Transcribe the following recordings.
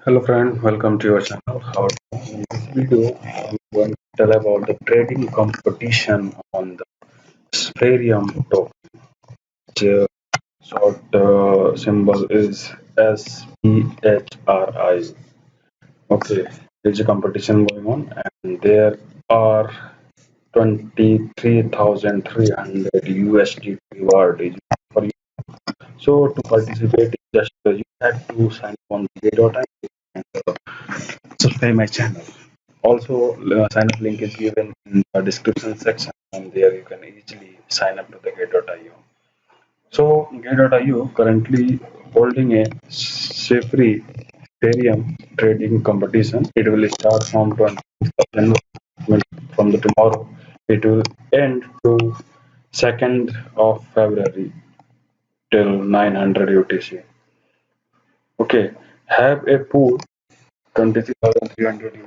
Hello friend, welcome to your channel. How in this video I'm going to tell about the trading competition on the Spherium token. The short symbol is SPHRI. Okay, there's a competition going on and there are 23,300 USDT reward is for you. So to participate, just you have to sign up on the Gate.io and subscribe my channel. Also, sign up link is given in the description section, and there you can easily sign up to the Gate.io. So, Gate.io currently holding a SPHRI Ethereum trading competition. It will start from 26th of January, from the tomorrow. It will end to 2nd of February till 900 UTC. Okay, have a pool 23,300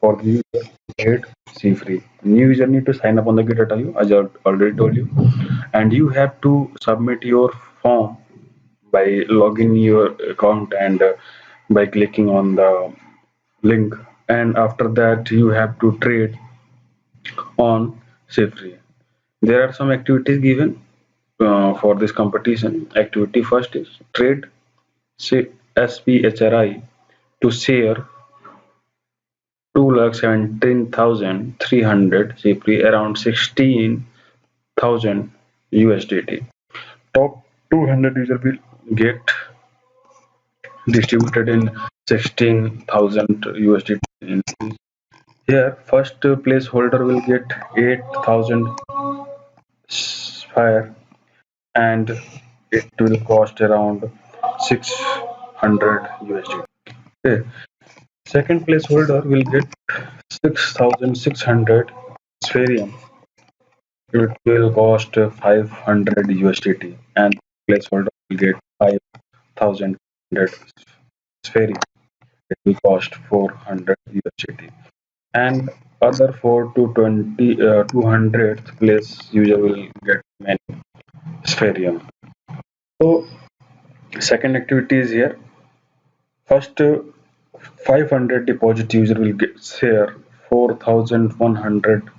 for the user Trade SPHRI. New user need to sign up on the Git.io as I already told you, and you have to submit your form by logging your account and by clicking on the link. And after that, you have to trade on SPHRI. There are some activities given for this competition. Activity first is trade SPHRI to share 2,17,300 CP around 16,000 USDT. Top 200 user will get distributed in 16,000 USDT. Here, first place holder will get 8,000 Sphere and it will cost around 600 USDT. Okay. Second place holder will get 6,600 Spherium. It will cost 500 USDT and placeholder will get 5,000 Spherium. It will cost 400 USDT. And other 4 to 20 200th place user will get many Spherium. So second activity is here. First 500 deposit user will get share 4,100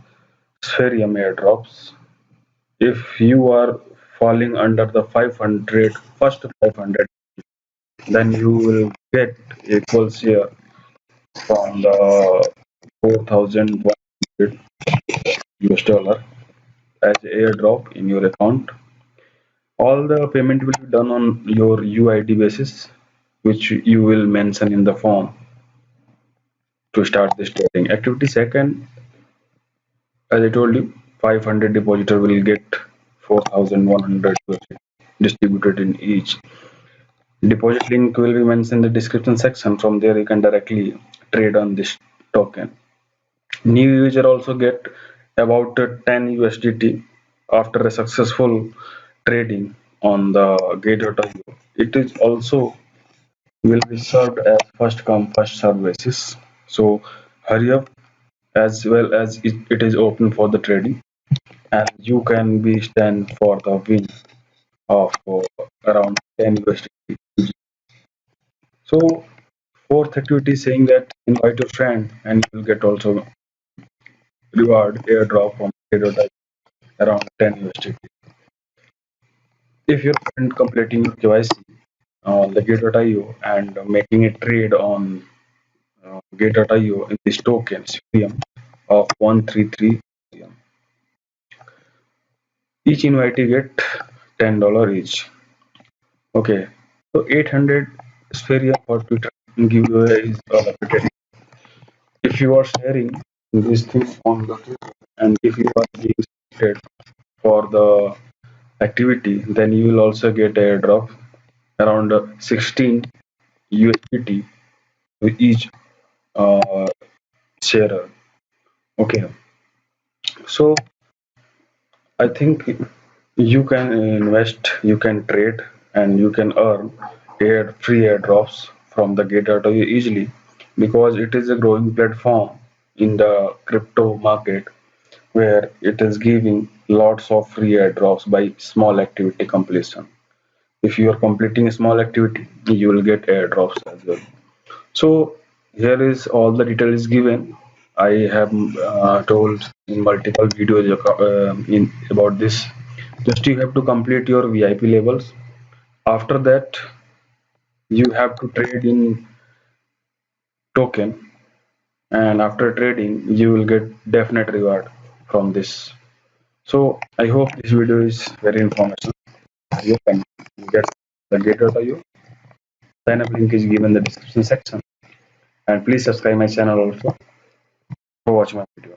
Spherium airdrops. If you are falling under the 500 first 500, then you will get equal share from the 4,100 US dollar as airdrop in your account. All the payment will be done on your UID basis, which you will mention in the form to start this trading activity. Second, as I told you, 500 depositor will get 4,100 distributed in each. Deposit link will be mentioned in the description section. From there, you can directly trade on this token. New user also get about 10 USDT after a successful trading on the Gate.io. It is also will be served as first come first serve basis. So hurry up, as well as it is open for the trading, and you can be stand for the win of around 10 USDT. So fourth activity is saying that invite your friend and you will get also reward airdrop from Trade around 10 USDT. If your friend completing your KYC on the Gate.io and making a trade on Gate.io in this token Spherium of 133 Spherium, each invitee get $10 each. Okay, so 800 Spherium for Twitter giveaway is allocated. If you are sharing this thing on the Twitter and if you are being selected for the activity, then you will also get airdrop around 16 USDT to each uh, sharer. Okay, so I think you can invest, you can trade, and you can earn free airdrops from the Gate.io easily because it is a growing platform in the crypto market where it is giving lots of free airdrops by small activity completion. If you are completing a small activity, you will get airdrops as well. So here is all the detail is given. I have told in multiple videos in about this. Just you have to complete your VIP levels. After that, you have to trade in token, and after trading, you will get definite reward from this. So I hope this video is very informational. You can get the data. Sign up link is given in the description section, and please subscribe my channel also for watching my video.